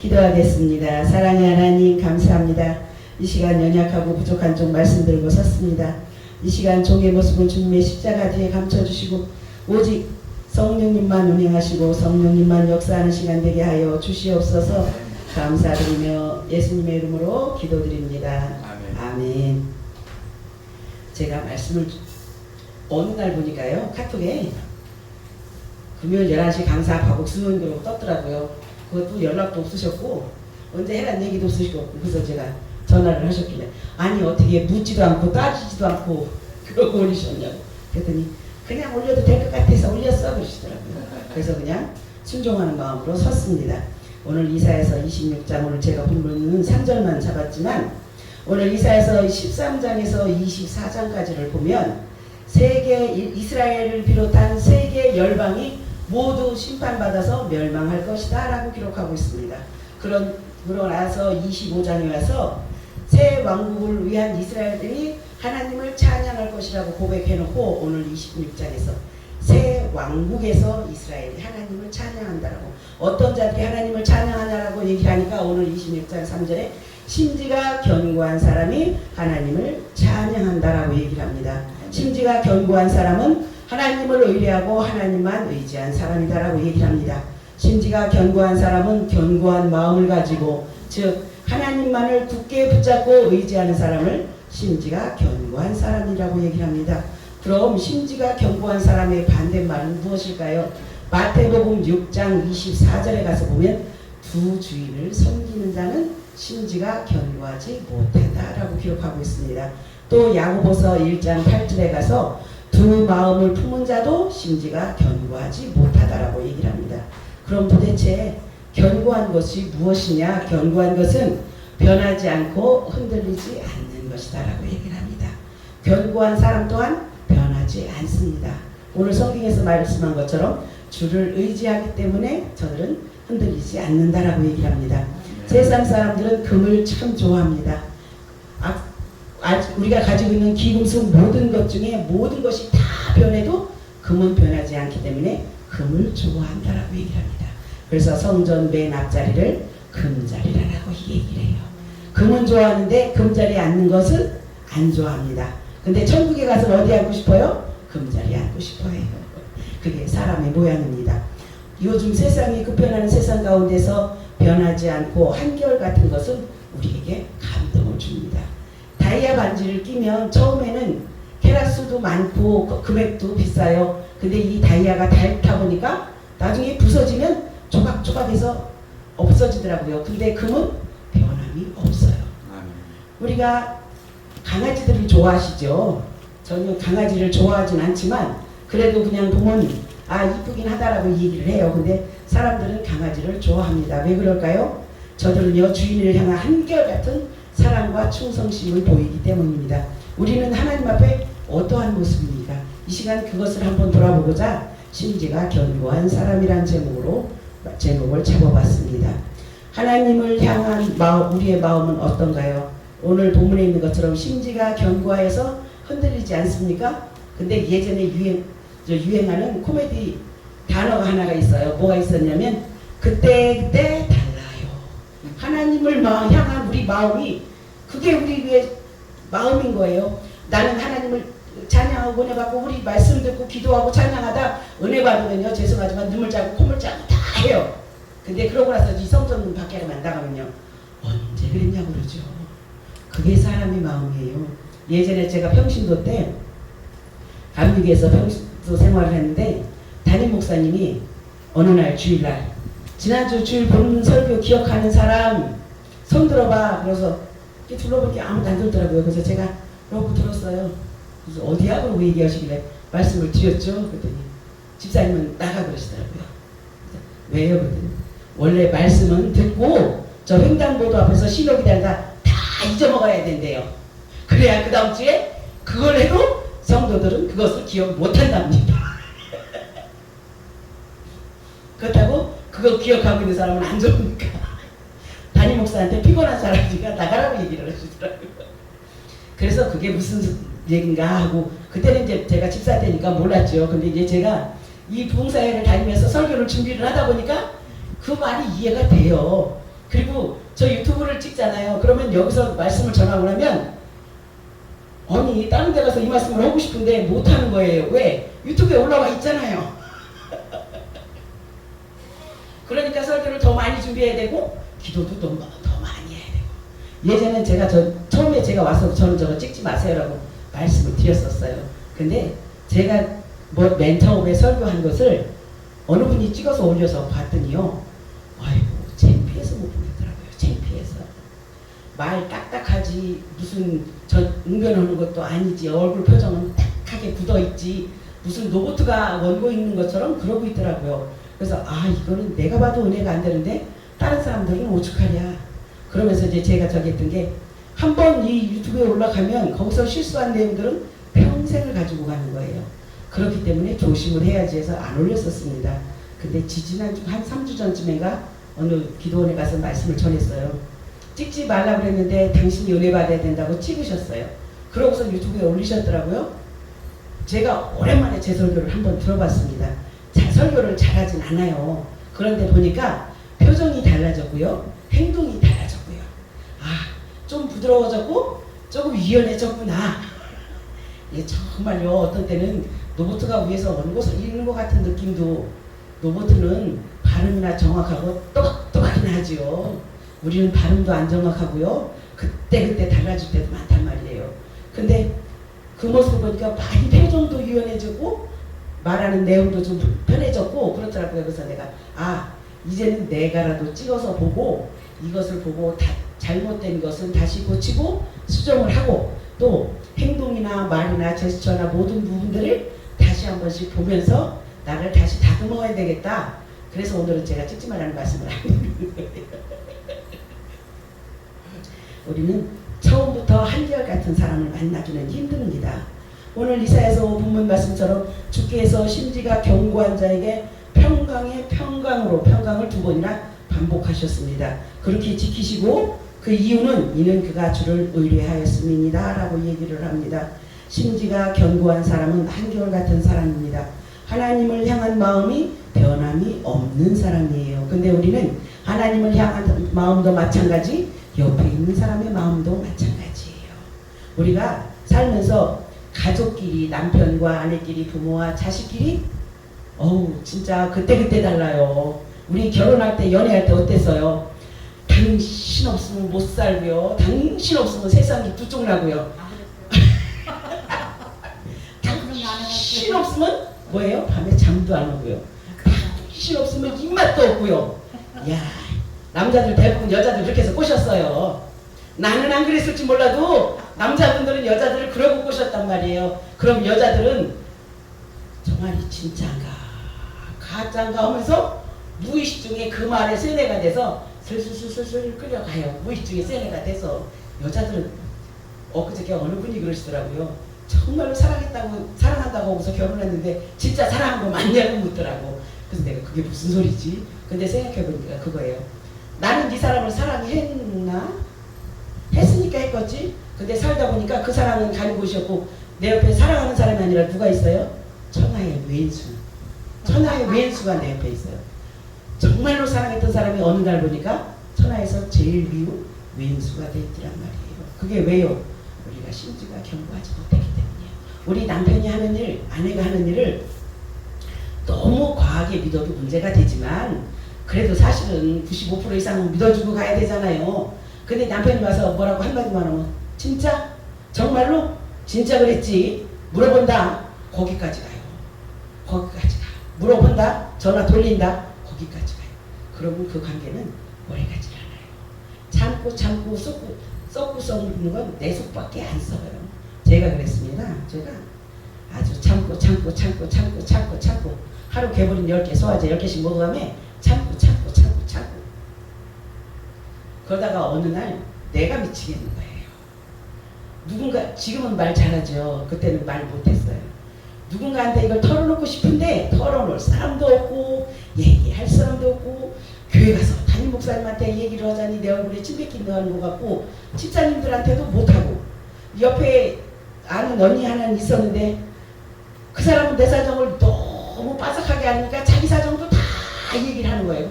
기도하겠습니다. 사랑의 하나님 감사합니다. 이 시간 연약하고 부족한 종 말씀 들고 섰습니다. 이 시간 종의 모습은 주님의 십자가 뒤에 감춰주시고 오직 성령님만 운행하시고 성령님만 역사하는 시간 되게 하여 주시옵소서. 감사드리며 예수님의 이름으로 기도드립니다. 아멘. 제가 말씀을 어느 날 보니까요, 카톡에 금요일 11시 강사 박옥수님으로 떴더라고요. 그것도 연락도 없으셨고 언제 해란 얘기도 없으시고, 그래서 제가 전화를 하셨길래 아니 어떻게 묻지도 않고 따지지도 않고 그러고 올리셨냐고 그랬더니 그냥 올려도 될 것 같아서 올렸어 그러시더라고요. 그래서 그냥 순종하는 마음으로 섰습니다. 오늘 이사야서 26장, 오늘 제가 본문은 3절만 잡았지만 오늘 이사야서 13장에서 24장까지를 보면 세계 이스라엘을 비롯한 세계 열방이 모두 심판받아서 멸망할 것이다 라고 기록하고 있습니다. 그러고 나서 25장에 와서 새 왕국을 위한 이스라엘들이 하나님을 찬양할 것이라고 고백해놓고 오늘 26장에서 새 왕국에서 이스라엘이 하나님을 찬양한다라고, 어떤 자들이 하나님을 찬양하냐라고 얘기하니까 오늘 26장 3절에 심지가 견고한 사람이 하나님을 찬양한다라고 얘기를 합니다. 심지가 견고한 사람은 하나님을 의뢰하고 하나님만 의지한 사람이다라고 얘기를 합니다. 심지가 견고한 사람은 견고한 마음을 가지고, 즉 하나님만을 굳게 붙잡고 의지하는 사람을 심지가 견고한 사람이라고 얘기를 합니다. 그럼 심지가 견고한 사람의 반대말은 무엇일까요? 마태복음 6장 24절에 가서 보면 두 주인을 섬기는 자는 심지가 견고하지 못한다라고 기록하고 있습니다. 또 야고보서 1장 8절에 가서 두 마음을 품은 자도 심지가 견고하지 못하다라고 얘기를 합니다. 그럼 도대체 견고한 것이 무엇이냐? 견고한 것은 변하지 않고 흔들리지 않는 것이다 라고 얘기를 합니다. 견고한 사람 또한 변하지 않습니다. 오늘 성경에서 말씀한 것처럼 주를 의지하기 때문에 저들은 흔들리지 않는다라고 얘기를 합니다. 세상 사람들은 금을 참 좋아합니다. 우리가 가지고 있는 기금속 모든 것 중에 모든 것이 다 변해도 금은 변하지 않기 때문에 금을 좋아한다라고 얘기를 합니다. 그래서 성전 맨 앞자리를 금자리라고 얘기를 해요. 금은 좋아하는데 금자리에 앉는 것은 안 좋아합니다. 근데 천국에 가서 어디 앉고 싶어요? 금자리에 앉고 싶어요. 그게 사람의 모양입니다. 요즘 세상이 급변하는 세상 가운데서 변하지 않고 한결같은 것은 우리에게 감동을 줍니다. 다이아 반지를 끼면 처음에는 캐럿수도 많고 금액도 비싸요. 근데 이 다이아가 닳다 보니까 나중에 부서지면 조각조각해서 없어지더라고요. 근데 금은 변함이 없어요. 우리가 강아지들을 좋아하시죠? 저는 강아지를 좋아하진 않지만 그래도 그냥 보면 이쁘긴 하다라고 얘기를 해요. 근데 사람들은 강아지를 좋아합니다. 왜 그럴까요? 저들은요, 주인을 향한 한결같은 사랑과 충성심을 보이기 때문입니다. 우리는 하나님 앞에 어떠한 모습입니까? 이 시간 그것을 한번 돌아보고자 심지가 견고한 사람이란 제목을 잡아봤습니다. 하나님을 향한 우리의 마음은 어떤가요? 오늘 본문에 있는 것처럼 심지가 견고하여서 흔들리지 않습니까? 근데 예전에 유행하는 코미디 단어가 하나가 있어요. 뭐가 있었냐면 그때 달라요. 하나님을 향한 우리 마음이 그게 우리의 마음인 거예요. 나는 하나님을 찬양하고 은혜 받고 우리 말씀 듣고 기도하고 찬양하다 은혜 받으면요, 죄송하지만 눈물 짜고 콧물 짜고 다 해요. 근데 그러고 나서 이 성전 밖에만 나가면요, 언제 그랬냐고 그러죠. 그게 사람의 마음이에요. 예전에 제가 평신도 때 감리교에서 평신도 생활을 했는데 담임 목사님이 어느 날 주일날 지난주 주일 본 설교 기억하는 사람 손 들어봐. 그래서 이렇게 둘러볼 게 아무도 안 들더라고요. 그래서 제가 그러고 들었어요. 그래서 어디야? 그러고 얘기하시길래 말씀을 드렸죠. 그랬더니 집사님은 나가 그러시더라고요. 왜요? 그랬더니 원래 말씀은 듣고 저 횡단보도 앞에서 신호 기다리다 다 잊어먹어야 된대요. 그래야 그 다음 주에 그걸 해도 성도들은 그것을 기억 못한답니다. 그렇다고 그거 기억하고 있는 사람은 안 좋으니까 담임 목사한테 피곤한 사람이니까 나가라고 얘기를 하시더라고요. 그래서 그게 무슨 얘긴가 하고, 그때는 이제 제가 집사 때니까 몰랐죠. 근데 이제 제가 이 봉사회를 다니면서 설교를 준비를 하다 보니까 그 말이 이해가 돼요. 그리고 저 유튜브를 찍잖아요. 그러면 여기서 말씀을 전하고 나면 아니 다른 데 가서 이 말씀을 하고 싶은데 못하는 거예요. 왜? 유튜브에 올라와 있잖아요. 그러니까 설교를 더 많이 준비해야 되고 기도도 더 많이 해야 되고. 예전엔 제가 처음에 제가 와서 저는 저거 찍지 마세요라고 말씀을 드렸었어요. 근데 제가 뭐 맨 처음에 설교한 것을 어느 분이 찍어서 올려서 봤더니요. 아이고 창피해서 못 보겠더라고요. 창피해서. 말 딱딱하지 무슨 응변하는 것도 아니지. 얼굴 표정은 딱하게 굳어있지. 무슨 로봇가 원고 있는 것처럼 그러고 있더라고요. 그래서 이거는 내가 봐도 은혜가 안 되는데 다른 사람들은 오죽하냐. 그러면서 이제 제가 저기 했던 게 한 번 이 유튜브에 올라가면 거기서 실수한 내용들은 평생을 가지고 가는 거예요. 그렇기 때문에 조심을 해야지 해서 안 올렸었습니다. 근데 지지난주 한 3주 전쯤인가 어느 기도원에 가서 말씀을 전했어요. 찍지 말라고 그랬는데 당신이 은혜 받아야 된다고 찍으셨어요. 그러고서 유튜브에 올리셨더라고요. 제가 오랜만에 제 설교를 한번 들어봤습니다. 설교를 잘하진 않아요. 그런데 보니까 표정이 달라졌고요. 행동이 달라졌고요. 좀 부드러워졌고 조금 유연해졌구나. 예, 정말요. 어떤 때는 로봇가 위에서 원고서 읽는 것 같은 느낌도 로봇은 발음이나 정확하고 똑똑하긴 하지요. 우리는 발음도 안 정확하고요. 그때 달라질 때도 많단 말이에요. 근데 그 모습을 보니까 많이 표정도 유연해지고 말하는 내용도 좀 편해졌고 그렇더라고요. 그래서 내가 이제는 내가라도 찍어서 보고 이것을 보고 잘못된 것은 다시 고치고 수정을 하고 또 행동이나 말이나 제스처나 모든 부분들을 다시 한 번씩 보면서 나를 다시 다듬어야 되겠다. 그래서 오늘은 제가 찍지 말라는 말씀을 하는 거예요. 우리는 처음부터 한결같은 사람을 만나기는 힘듭니다. 오늘 이사야서 본문 말씀처럼 주께서 심지가 견고한 자에게 평강의 평강으로 평강을 2번이나 반복하셨습니다. 그렇게 지키시고 그 이유는 이는 그가 주를 의뢰하였음이니라 라고 얘기를 합니다. 심지가 견고한 사람은 한결같은 사람입니다. 하나님을 향한 마음이 변함이 없는 사람이에요. 근데 우리는 하나님을 향한 마음도 마찬가지, 옆에 있는 사람의 마음도 마찬가지예요. 우리가 살면서 가족끼리, 남편과 아내끼리, 부모와 자식끼리 진짜 그때 달라요. 우리 결혼할 때, 연애할 때 어땠어요? 당신 없으면 못 살고요. 당신 없으면 세상이 두쪽나고요. 당신 없으면 뭐예요? 밤에 잠도 안 오고요. 당신 없으면 입맛도 없고요. 야, 남자들 대부분 여자들 그렇게 해서 꼬셨어요. 나는 안 그랬을지 몰라도 남자분들은 여자들을 그러고 꼬셨단 말이에요. 그럼 여자들은 정말이 진짜인가 가짜인가 하면서 무의식 중에 그 말에 세뇌가 돼서 슬슬 끌려가요. 무의식 중에 세뇌가 돼서 여자들은 엊그저께 어느 분이 그러시더라고요. 정말로 사랑한다고 하고서 결혼했는데 진짜 사랑한 거 맞냐고 묻더라고. 그래서 내가 그게 무슨 소리지? 근데 생각해보니까 그거예요. 나는 네 사람을 사랑했나? 했으니까 했겠지. 근데 살다 보니까 그 사랑은 가는 곳이었고 내 옆에 사랑하는 사람이 아니라 누가 있어요? 천하의 왼수. 천하의 왼수가 내 옆에 있어요. 정말로 사랑했던 사람이 어느 날 보니까 천하에서 제일 미운 왼수가 돼 있더란 말이에요. 그게 왜요? 우리가 심지가 견고하지 못했기 때문이에요. 우리 남편이 하는 일, 아내가 하는 일을 너무 과하게 믿어도 문제가 되지만 그래도 사실은 95% 이상은 믿어주고 가야 되잖아요. 근데 남편이 와서 뭐라고 한마디만 하면 진짜? 정말로? 진짜 그랬지? 물어본다? 거기까지 가요. 거기까지 가. 물어본다? 전화 돌린다? 거기까지 가요. 그러면 그 관계는 오래가지 않아요. 참고 썩고 썩는 건 내 속밖에 안 썩어요. 제가 그랬습니다. 제가 아주 참고 하루 개보린 10개 소화제 10개씩 먹어가며 참고 그러다가 어느 날 내가 미치겠는 거예요. 누군가 지금은 말 잘하죠. 그때는 말 못했어요. 누군가한테 이걸 털어놓고 싶은데 털어놓을 사람도 없고 얘기할 사람도 없고 교회 가서 담임 목사님한테 얘기를 하자니 내 얼굴에 침 뱉긴다 하는 것 같고 집사님들한테도 못하고 옆에 아는 언니 하나는 있었는데 그 사람은 내 사정을 너무 빠삭하게 하니까 자기 사정도 다 얘기를 하는 거예요.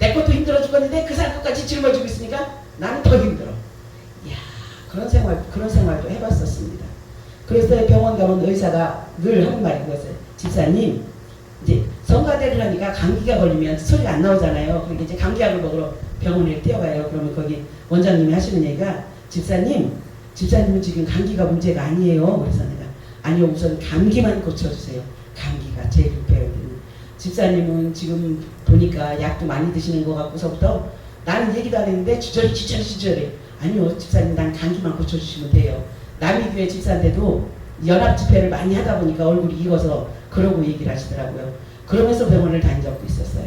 내 것도 힘들어 죽었는데 그 사람 것까지 짊어지고 있으니까 나는 더 힘들어. 이야, 그런 생활도 해봤었습니다. 그래서 병원 가면 의사가 늘 하는 말이 그거였어요. 집사님, 이제 성가대를 하니까 감기가 걸리면 소리가 안 나오잖아요. 그러니까 이제 감기약을 먹으러 병원에 뛰어가요. 그러면 거기 원장님이 하시는 얘기가 집사님은 지금 감기가 문제가 아니에요. 그래서 내가 아니요, 우선 감기만 고쳐주세요. 감기가 제일 급해요. 집사님은 지금 보니까 약도 많이 드시는 것 같고서부터 나는 얘기도 안 했는데 주저리 아니요, 집사님 난 감기만 고쳐주시면 돼요. 남의 교회 집사인데도 연합 집회를 많이 하다 보니까 얼굴이 익어서 그러고 얘기를 하시더라고요. 그러면서 병원을 다닌 적도 있었어요.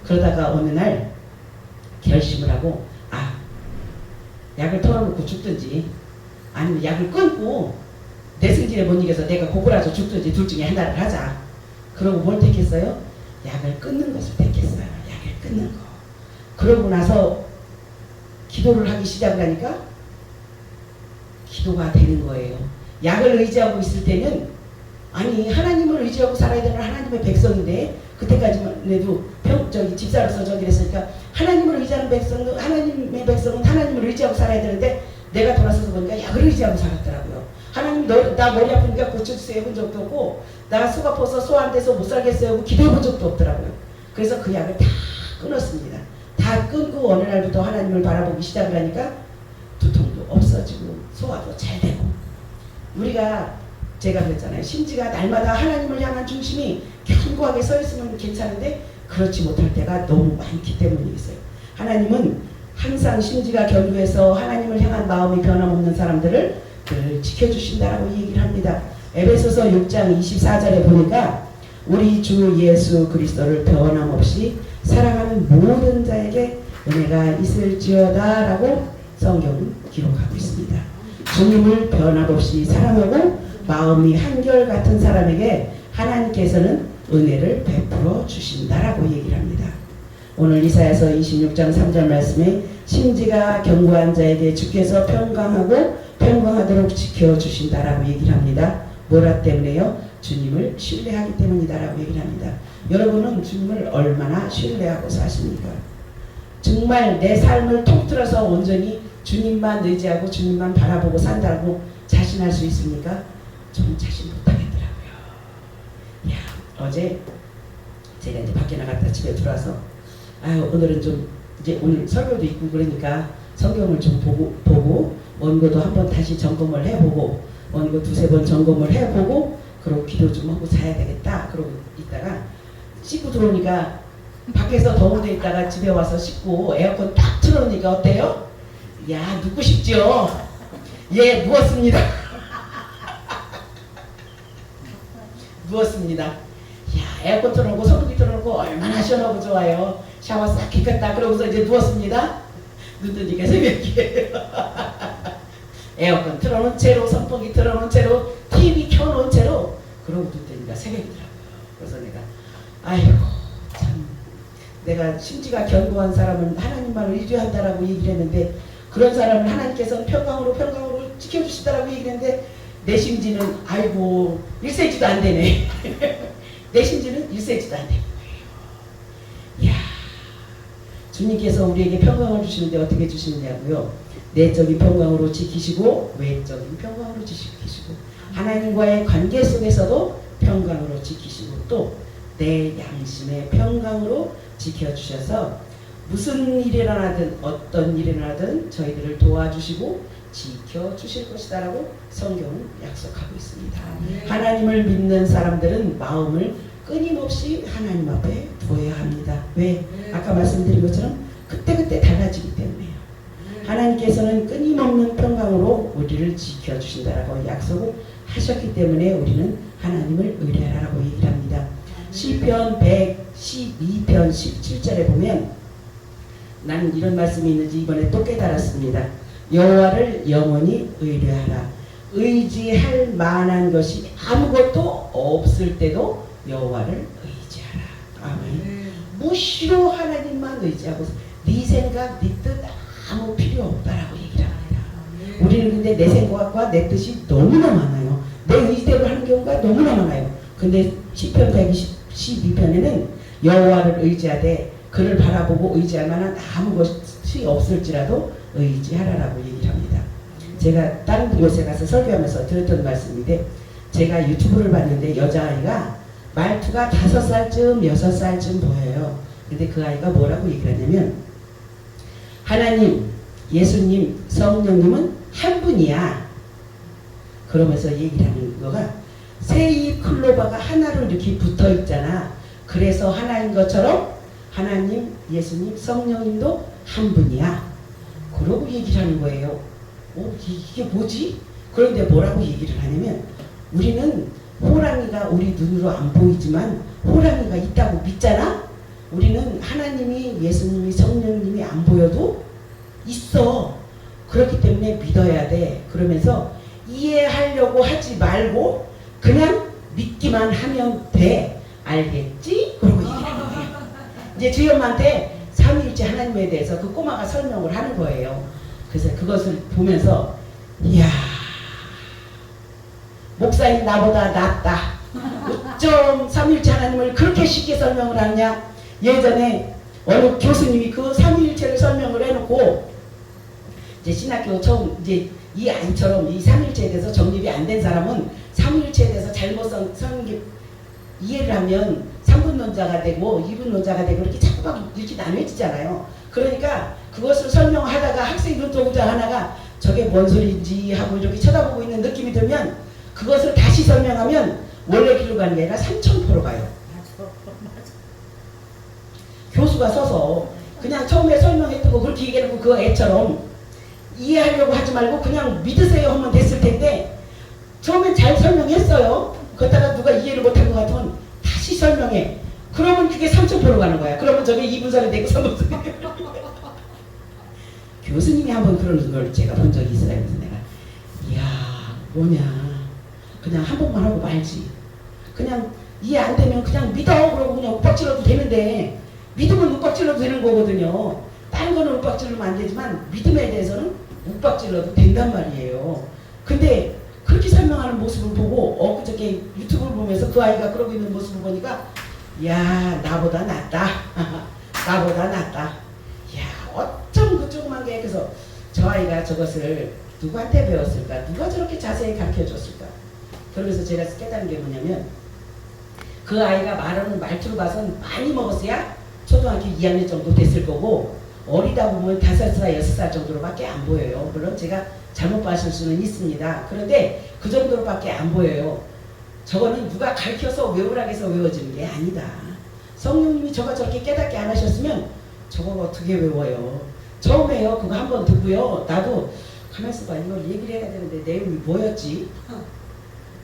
그러다가 어느 날 결심을 하고 약을 털어놓고 죽든지 아니면 약을 끊고 내 승질에 못 이겨서 내가 고꾸라져 죽든지 둘 중에 하나를 하자. 그러고 뭘 택했어요? 약을 끊는 것을 택했어요. 약을 끊는 거. 그러고 나서 기도를 하기 시작을 하니까 기도가 되는 거예요. 약을 의지하고 있을 때는 아니 하나님을 의지하고 살아야 되는 하나님의 백성인데 그때까지만 해도 집사로서 저기 했으니까 하나님을 의지하는 백성은 하나님의 백성은 하나님을 의지하고 살아야 되는데 내가 돌아서서 보니까 약을 의지하고 살았더라고요. 하나님 나 머리 아프니까 고쳐주세요 해본 적도 없고 나 속 아파서 소 안 돼서 못 살겠어요 하고 기도해본 적도 없더라고요. 그래서 그 약을 다 끊었습니다. 다 끊고 어느 날부터 하나님을 바라보기 시작을 하니까 두통도 없어지고 소화도 잘 되고 우리가 제가 그랬잖아요. 심지가 날마다 하나님을 향한 중심이 견고하게 서 있으면 괜찮은데 그렇지 못할 때가 너무 많기 때문이겠어요. 하나님은 항상 심지가 견고해서 하나님을 향한 마음이 변함없는 사람들을 늘 지켜주신다라고 얘기를 합니다. 에베소서 6장 24절에 보니까 우리 주 예수 그리스도를 변함없이 사랑하는 모든 자에게 은혜가 있을지어다 라고 성경은 기록하고 있습니다. 주님을 변함없이 사랑하고 마음이 한결같은 사람에게 하나님께서는 은혜를 베풀어 주신다라고 얘기를 합니다. 오늘 이사야서 26장 3절 말씀에 심지가 견고한 자에게 주께서 평강하도록 지켜주신다라고 얘기를 합니다. 뭐라 때문에요? 주님을 신뢰하기 때문이다라고 얘기를 합니다. 여러분은 주님을 얼마나 신뢰하고 사십니까? 정말 내 삶을 통틀어서 온전히 주님만 의지하고 주님만 바라보고 산다고 자신할 수 있습니까? 저는 자신 못하겠더라고요. 어제 제가 이제 밖에 나갔다 집에 들어와서 오늘은 좀 이제 오늘 설교도 있고 그러니까 성경을 좀 보고 원고도 한번 다시 점검을 해보고 원고 두세 번 점검을 해보고 그리고 기도 좀 하고 자야 되겠다. 그러고 있다가 씻고 들어오니까 밖에서 더운 데 있다가 집에 와서 씻고 에어컨 딱 틀어놓으니까 어때요? 야, 눕고 싶죠? 예, 누웠습니다. 누웠습니다. 야, 에어컨 틀어놓고 선풍기 틀어놓고 얼마나 시원하고 좋아요. 샤워 싹 했겠다. 그러고서 이제 누웠습니다. 눈뜨니까 새벽이에요. 에어컨 틀어놓은 채로 선풍기 틀어놓은 채로 TV 켜놓은 채로 그러고 눈뜨니까 새벽이더라고요. 그래서 내가 아이고 참 내가 심지가 견고한 사람은 하나님만 의지한다라고 얘기를 했는데 그런 사람을 하나님께서는 평강으로 지켜주시다라고 얘기를 했는데 내 심지는 아이고 1cm도 안 되네. 내 심지는 1cm도 안 되는 거예요. 이야, 주님께서 우리에게 평강을 주시는데 어떻게 주시느냐고요? 내적인 평강으로 지키시고 외적인 평강으로 지키시고 하나님과의 관계 속에서도 평강으로 지키시고 또 내 양심의 평강으로 지켜주셔서 무슨 일이 일어나든 어떤 일이 일어나든 저희들을 도와주시고 지켜주실 것이다라고 성경은 약속하고 있습니다. 하나님을 믿는 사람들은 마음을 끊임없이 하나님 앞에 두어야 합니다. 왜? 아까 말씀드린 것처럼 그때그때 달라지기 때문에요. 하나님께서는 끊임없는 평강으로 우리를 지켜주신다라고 약속을 하셨기 때문에 우리는 하나님을 의뢰하라고 얘기를 합니다. 시편 112편 17절에 보면 나는 이런 말씀이 있는지 이번에 또 깨달았습니다. 여호와를 영원히 의뢰하라. 의지할 만한 것이 아무것도 없을 때도 여호와를 의지하라. 아멘. 무시로 하나님만 의지하고 네 생각, 네 뜻 아무 필요 없다라고 얘기를 합니다. 우리는 근데 내 생각과 내 뜻이 너무나 많아요. 내 의지대로 하는 경우가 너무나 많아요. 근데 시편 112편에는 여호와를 의지하되 그를 바라보고 의지할 만한 아무 것이 없을지라도 의지하라라고 얘기를 합니다. 제가 다른 곳에 가서 설교하면서 들었던 말씀인데, 제가 유튜브를 봤는데 여자아이가 말투가 5살쯤 6살쯤 보여요. 근데 그 아이가 뭐라고 얘기를 하냐면, 하나님, 예수님, 성령님은 한 분이야. 그러면서 얘기를 하는 거가, 세 클로바가 하나로 이렇게 붙어 있잖아. 그래서 하나인 것처럼 하나님, 예수님, 성령님도 한 분이야. 그러고 얘기를 하는 거예요. 이게 뭐지? 그런데 뭐라고 얘기를 하냐면, 우리는 호랑이가 우리 눈으로 안 보이지만 호랑이가 있다고 믿잖아? 우리는 하나님이, 예수님이, 성령님이 안 보여도 있어. 그렇기 때문에 믿어야 돼. 그러면서 이해하려고 하지 말고 그냥 믿기만 하면 돼. 알겠지? 그러고 얘기를 하는 거예요. 이제 저희 엄마한테 삼위일체 하나님에 대해서 그 꼬마가 설명을 하는 거예요. 그래서 그것을 보면서, 이야, 목사님 나보다 낫다. 어쩜 삼위일체 하나님을 그렇게 쉽게 설명을 하느냐. 예전에 어느 교수님이 그 삼위일체를 설명을 해놓고, 이제 신학교 처음 이제 이 아이처럼 이 삼위일체에 대해서 정립이 안 된 사람은 삼위일체에 대해서 잘못 이해를 하면 3분론자가 되고 2분론자가 되고 이렇게 자꾸 막 이렇게 나눠지잖아요. 그러니까 그것을 설명하다가 학생 눈동자 하나가 저게 뭔 소리인지 하고 이렇게 쳐다보고 있는 느낌이 들면, 그것을 다시 설명하면 원래 길로 가는 게 아니라 3,000% 가요. 교수가 서서 그냥 처음에 설명했던 거 그렇게 얘기해놓고 그 애처럼 이해하려고 하지 말고 그냥 믿으세요 하면 됐을 텐데, 처음엔 잘 설명했어요. 그러다가 누가 이해를 못한 것 같으면 다시 설명해. 그러면 그게 3,000% 가는 거야. 그러면 저게 2분설이 되고 3분설이 되고. 교수님이 한번 그러는 걸 제가 본 적이 있어요. 그래서 내가, 이야, 뭐냐. 그냥 한 번만 하고 말지. 그냥 이해 안 되면 그냥 믿어. 그러고 그냥 윽박질러도 되는데, 믿으면 윽박질러도 되는 거거든요. 다른 거는 윽박질러면 안 되지만 믿음에 대해서는 윽박질러도 된단 말이에요. 근데 그렇게 설명하는 모습을 보고 엊그저께 유튜브를 보면서 그 아이가 그러고 있는 모습을 보니까, 야, 나보다 낫다. 나보다 낫다. 야, 어쩜 그 조그만 게. 그래서 저 아이가 저것을 누구한테 배웠을까? 누가 저렇게 자세히 가르쳐줬을까? 그러면서 제가 깨달은 게 뭐냐면, 그 아이가 말하는 말투로 봐선 많이 먹었어야 초등학교 2학년 정도 됐을 거고, 어리다 보면 5살, 6살 정도로밖에 안 보여요. 물론 제가 잘못 봤을 수는 있습니다. 그런데 그 정도로밖에 안 보여요. 저거는 누가 가르쳐서 외우라고 해서 외워지는 게 아니다. 성령님이 저거 저렇게 깨닫게 안 하셨으면 저걸 어떻게 외워요. 처음에요. 그거 한번 듣고요. 나도 가만히 있어봐. 이걸 얘기를 해야 되는데 내용이 뭐였지?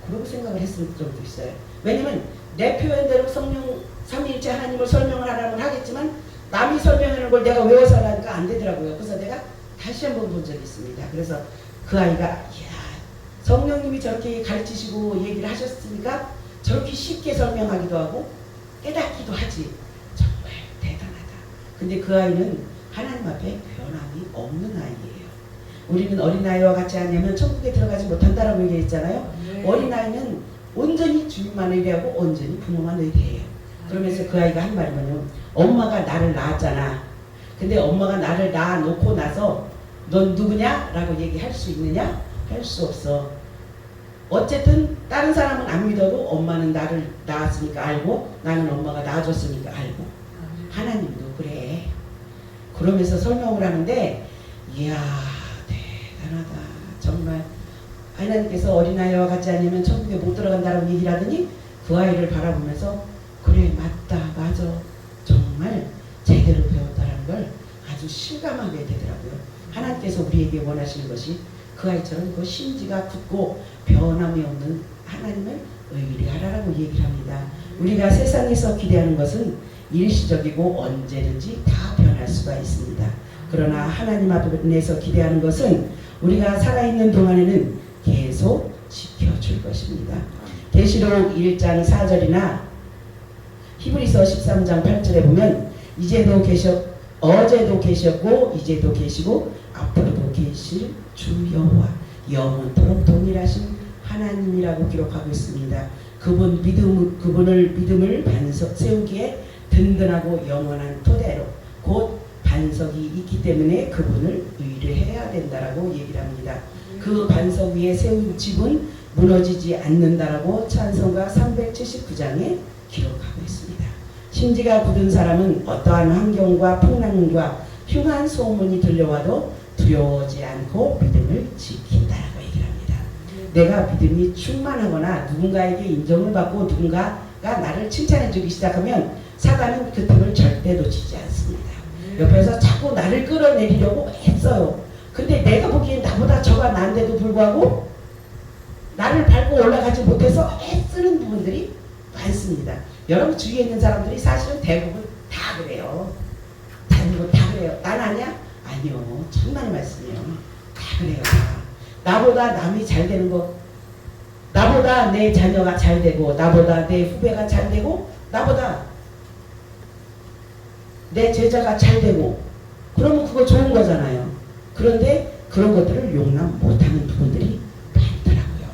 그러고 생각을 했을 정도 있어요. 왜냐면 내 표현대로 성령 삼위일체 하나님을 설명을 하라면 하겠지만, 남이 설명하는 걸 내가 외워서 하니까 안 되더라고요. 그래서 내가 다시 한번 본 적이 있습니다. 그래서 그 아이가, 이야, 성령님이 저렇게 가르치시고 얘기를 하셨으니까 저렇게 쉽게 설명하기도 하고 깨닫기도 하지. 정말 대단하다. 근데 그 아이는 하나님 앞에 변함이 없는 아이예요. 우리는 어린아이와 같이 하냐면 천국에 들어가지 못한다라고 얘기했잖아요. 네. 어린아이는 온전히 주님만 의뢰하고 온전히 부모만 의뢰해요. 그러면서 그 아이가 한 말이 뭐냐면, 엄마가 나를 낳았잖아. 근데 엄마가 나를 낳아놓고 나서 넌 누구냐? 라고 얘기할 수 있느냐? 할 수 없어. 어쨌든 다른 사람은 안 믿어도 엄마는 나를 낳았으니까 알고, 나는 엄마가 낳아줬으니까 알고. 하나님도 그래. 그러면서 설명을 하는데, 이야, 대단하다. 정말 하나님께서 어린아이와 같이 아니면 천국에 못 들어간다라고 얘기를 하더니 그 아이를 바라보면서, 그래, 맞다, 맞아. 정말 제대로 배웠다라는 걸 아주 실감하게 되더라고요. 하나님께서 우리에게 원하시는 것이 그 아이처럼 그 심지가 굳고 변함이 없는 하나님을 의뢰하라고 얘기를 합니다. 우리가 세상에서 기대하는 것은 일시적이고 언제든지 다 변할 수가 있습니다. 그러나 하나님 앞에서 기대하는 것은 우리가 살아있는 동안에는 계속 지켜줄 것입니다. 계시록 1장 4절이나 히브리서 13장 8절에 보면, 이제도 어제도 계셨고 이제도 계시고 앞으로도 계실 주 여호와, 영원토록 동일하신 하나님이라고 기록하고 있습니다. 그분을 믿음을 세우기에 든든하고 영원한 토대로 곧 반석이 있기 때문에 그분을 의뢰해야 된다라고 얘기를 합니다. 그 반석 위에 세운 집은 무너지지 않는다라고 찬송가 379장에 기록하고 있습니다. 심지가 굳은 사람은 어떠한 환경과 풍랑과 흉한 소문이 들려와도 두려워하지 않고 믿음을 지킨다라고 얘기를 합니다. 내가 믿음이 충만하거나 누군가에게 인정을 받고 누군가가 나를 칭찬해 주기 시작하면 사단은 그 틈을 절대 놓치지 않습니다. 옆에서 자꾸 나를 끌어내리려고 했어요. 근데 내가 보기엔 나보다 저가 난데도 불구하고 나를 밟고 올라가지 못해서 애쓰는 부분들이 많습니다. 여러분 주위에 있는 사람들이 사실은 대부분 다 그래요. 대부분 다 그래요. 난 아니야? 아니요. 천만의 말씀이에요. 다 그래요. 나보다 남이 잘 되는 거, 나보다 내 자녀가 잘 되고, 나보다 내 후배가 잘 되고, 나보다 내 제자가 잘 되고, 그러면 그거 좋은 거잖아요. 그런데 그런 것들을 용납 못하는 부분들이 많더라고요.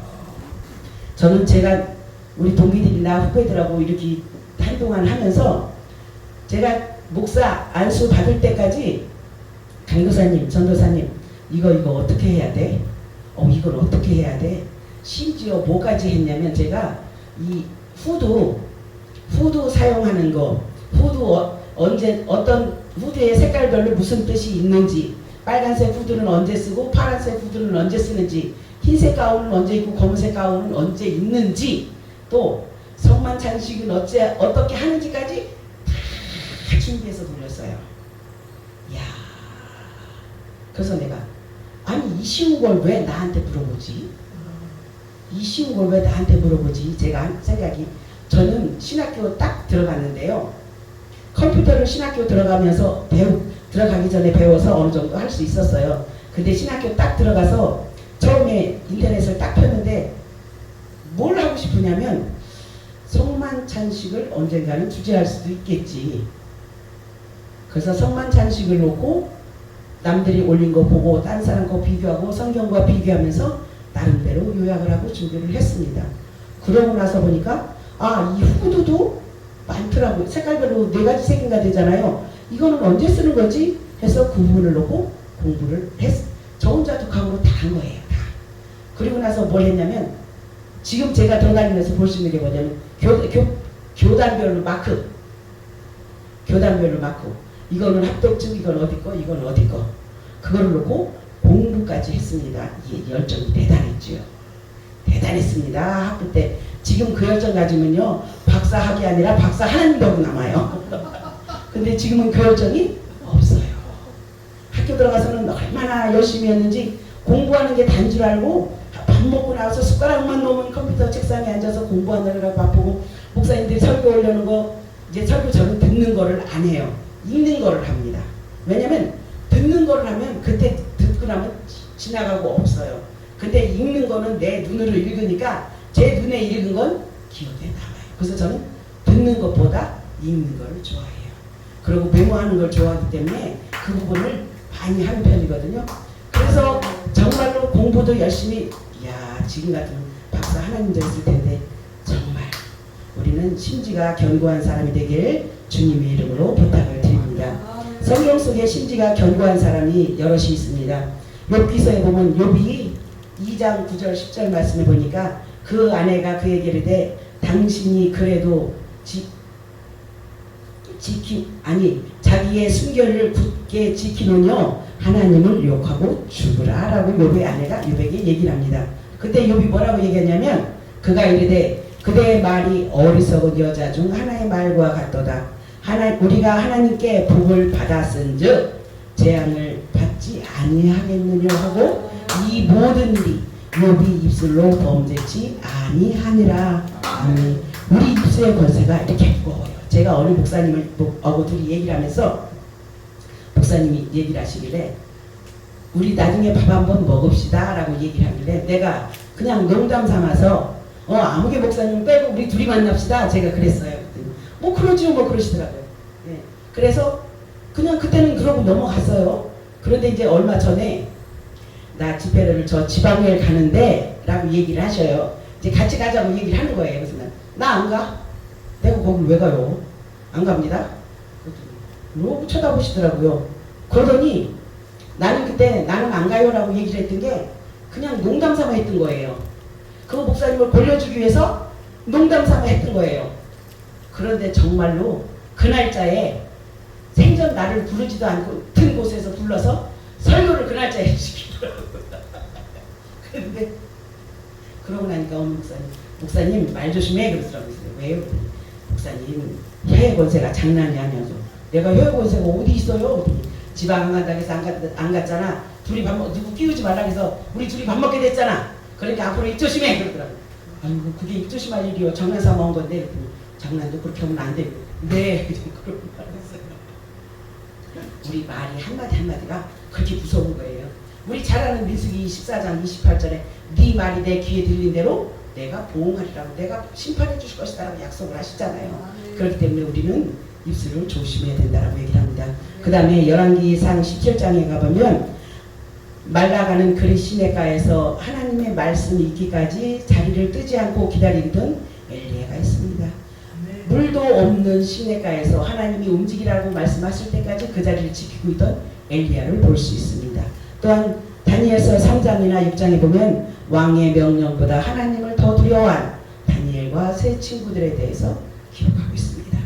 저는 제가 우리 동기들이나 후배들하고 이렇게 한동안 하면서 제가 목사 안수 받을 때까지 강도사님, 전도사님 이거 어떻게 해야 돼? 이걸 어떻게 해야 돼? 심지어 뭐까지 했냐면 제가 이 후드 사용하는 거, 언제 어떤 후드의 색깔별로 무슨 뜻이 있는지, 빨간색 후드는 언제 쓰고 파란색 후드는 언제 쓰는지, 흰색 가운은 언제 입고 검은색 가운은 언제 입는지, 또 성만 찬식은 어떻게 하는지까지 다 준비해서 돌렸어요. 이야, 그래서 내가 아니 이 쉬운 걸 왜 나한테 물어보지? 이 쉬운 걸 왜 나한테 물어보지? 제가 한 생각이, 저는 신학교 딱 들어갔는데요. 컴퓨터를 신학교 들어가면서 들어가기 전에 배워서 어느 정도 할 수 있었어요. 근데 신학교 딱 들어가서 처음에 인터넷을 딱 폈는데 뭘 하고 싶으냐면 성만찬식을 언젠가는 주재할 수도 있겠지. 그래서 성만찬식을 놓고 남들이 올린 거 보고 딴 사람 거 비교하고 성경과 비교하면서 나름대로 요약을 하고 준비를 했습니다. 그러고 나서 보니까 이 후드도 많더라고요. 색깔별로 4가지 색인가 되잖아요. 이거는 언제 쓰는 거지? 해서 그 부분을 놓고 공부를 저 혼자 독학으로 다 한 거예요. 다. 그리고 나서 뭘 했냐면 지금 제가 돌아다니면서 볼 수 있는 게 뭐냐면 교단별로 마크. 이거는 합독증, 이건 어디 거, 이건 어디 거. 그걸 놓고 공부까지 했습니다. 이 열정이 대단했죠. 대단했습니다. 학부 때. 지금 그 열정 가지면요, 박사학위 아니라 박사 하나님도 남아요. 근데 지금은 그 열정이 없어요. 학교 들어가서는 얼마나 열심히 했는지, 공부하는 게 단 줄 알고 밥 먹고 나와서 숟가락만 놓으면 컴퓨터 책상에 앉아서 공부하느라고 바쁘고, 목사님들이 설교 올려놓은 거, 이제 설교 저는 듣는 거를 안 해요. 읽는 거를 합니다. 왜냐면 듣는 거를 하면 그때 듣고 나면 지나가고 없어요. 근데 읽는 거는 내 눈으로 읽으니까 제 눈에 읽은 건 기억에 남아요. 그래서 저는 듣는 것보다 읽는 걸 좋아해요. 그리고 메모하는 걸 좋아하기 때문에 그 부분을 많이 하는 편이거든요. 그래서 정말로 공부도 열심히, 지금 같은 박사 하나님도 있을 텐데 정말 우리는 심지가 견고한 사람이 되길 주님의 이름으로 부탁을 드립니다. 성경 속에 심지가 견고한 사람이 여럿이 있습니다. 욥기서에 보면 욥이 2장 9절 10절 말씀에 보니까 그 아내가 그에게 이르되 당신이 그래도 자기의 순결을 굳게 지키느뇨 하나님을 욕하고 죽으라 라고 욥의 아내가 욥에게 얘기를 합니다. 그때 욥이 뭐라고 얘기하냐면 그가 이르되 그대의 말이 어리석은 여자 중 하나의 말과 같도다. 우리가 하나님께 복을 받았은즉 재앙을 받지 아니하겠느냐 하고 이 모든 일이 욥이 입술로 범죄치 아니하니라. 아멘. 우리 입술의 권세가 이렇게 무거워요. 제가 어느 목사님하고 둘이 얘기를 하면서 목사님이 얘기를 하시길래 우리 나중에 밥 한번 먹읍시다 라고 얘기를 하길래 내가 그냥 농담 삼아서 아무개 목사님 빼고 우리 둘이 만납시다 제가 그랬어요. 그러지요 뭐 그러시더라고요. 네. 그래서 그냥 그때는 그러고 넘어갔어요. 그런데 이제 얼마 전에 나 집회를 저 지방에 가는데 라고 얘기를 하셔요. 이제 같이 가자고 얘기를 하는 거예요. 그래서 나 안 가? 내가 거기 왜 가요? 안 갑니다. 뭐 쳐다보시더라고요. 그러더니 나는 그때 나는 안 가요라고 얘기를 했던 게 그냥 농담 삼아 했던 거예요. 그 목사님을 골려주기 위해서 농담 삼아 했던 거예요. 그런데 정말로 그 날짜에 생전 나를 부르지도 않던 곳에서 불러서 설교를 그 날짜에 시키더라고요. 그런데 그러고 나니까 어느 목사님 말 조심해 그러더라고요. 왜요? 목사님 혈액 권세가 장난이 아니어서 내가 혈액 권세가 어디 있어요? 지방 안 간다고 해서 안 갔잖아. 둘이 누구 끼우지 말라고 해서 우리 둘이 밥 먹게 됐잖아. 그러니까 앞으로 입 조심해 그러더라고요. 아이고 그게 입 조심할 일이요. 장난 삼아 온 건데 장난도 그렇게 하면 안 돼. 네 그러고 말했어요. 우리 말이 한마디 한마디가 그렇게 무서운 거예요. 우리 잘 아는 민수기 14장 28절에 네 말이 내 귀에 들린 대로 내가 보응하리라고 내가 심판해 주실 것이다라고 약속을 하시잖아요. 그렇기 때문에 우리는 입술을 조심해야 된다라고 얘기를 합니다. 그 다음에 열왕기상 17장에 가보면 말라가는 그리 시냇가에서 하나님의 말씀이 있기까지 자리를 뜨지 않고 기다리던 엘리야가 있습니다. 물도 없는 시냇가에서 하나님이 움직이라고 말씀하실 때까지 그 자리를 지키고 있던 엘리야를 볼 수 있습니다. 또한 다니엘서 3장이나 6장에 보면 왕의 명령보다 하나님을 더 두려워한 다니엘과 세 친구들에 대해서 기록하고 있습니다.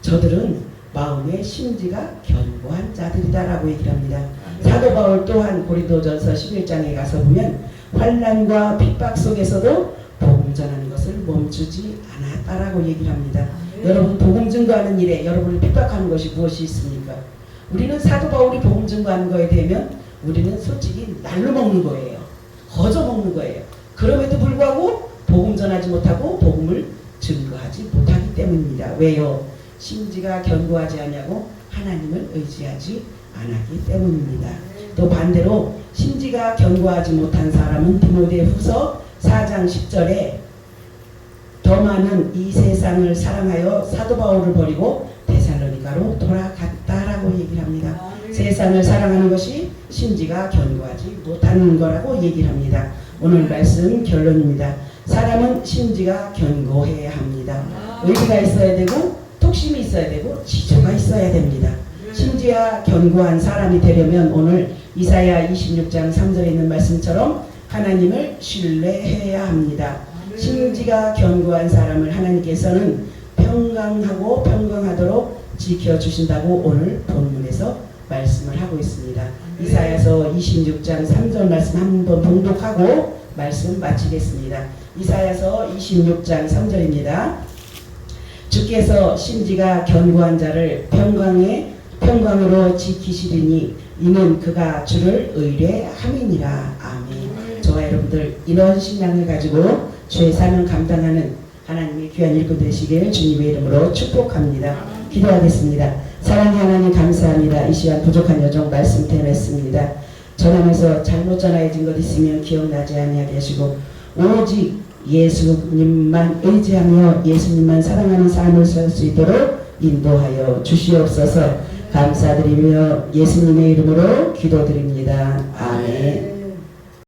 저들은 마음의 심지가 견고한 자들이다라고 얘기를 합니다. 사도 바울 또한 고린도전서 11장에 가서 보면 환난과 핍박 속에서도 복음 전하는 것을 멈추지 않았다라고 얘기를 합니다. 여러분 복음 증거하는 일에 여러분을 핍박하는 것이 무엇이 있습니까? 우리는 사도 바울이 복음 증거하는 거에 대면 우리는 솔직히 날로 먹는 거예요. 거저 먹는 거예요. 그럼에도 불구하고 복음 전하지 못하고 복음을 증거하지 못하기 때문입니다. 왜요? 심지가 견고하지 않냐고 하나님을 의지하지 않았기 때문입니다. 또 반대로 심지가 견고하지 못한 사람은 디모데후서 4장 10절에 더 많은 이 세상을 사랑하여 사도 바울을 버리고 데살로니가로 돌아갔다라고 얘기를 합니다. 세상을 사랑하는 것이 심지가 견고하지 못하는 거라고 얘기를 합니다. 오늘 말씀 결론입니다. 사람은 심지가 견고해야 합니다. 의지가 있어야 되고 뚝심이 있어야 되고 지조가 있어야 됩니다. 심지가 견고한 사람이 되려면 오늘 이사야 26장 3절에 있는 말씀처럼 하나님을 신뢰해야 합니다. 심지가 견고한 사람을 하나님께서는 평강하고 평강하도록 지켜주신다고 오늘 본문에서 말씀을 하고 있습니다. 이사야서 26장 3절 말씀 한번 봉독하고 말씀 마치겠습니다. 이사야서 26장 3절입니다. 주께서 심지가 견고한 자를 평강으로 지키시리니 이는 그가 주를 의뢰함이니라. 아멘. 저와 여러분들 이런 신앙을 가지고 주의 사명 감당하는 하나님의 귀한 일꾼 되시길 주님의 이름으로 축복합니다. 기도하겠습니다. 사랑의 하나님 감사합니다. 이 시간 부족한 여정 말씀 대했습니다. 전하면서 잘못 전하여진 것 있으면 기억나지 아니하게 하시고 오직 예수님만 의지하며 예수님만 사랑하는 삶을 살 수 있도록 인도하여 주시옵소서. 감사드리며 예수님의 이름으로 기도드립니다. 아멘.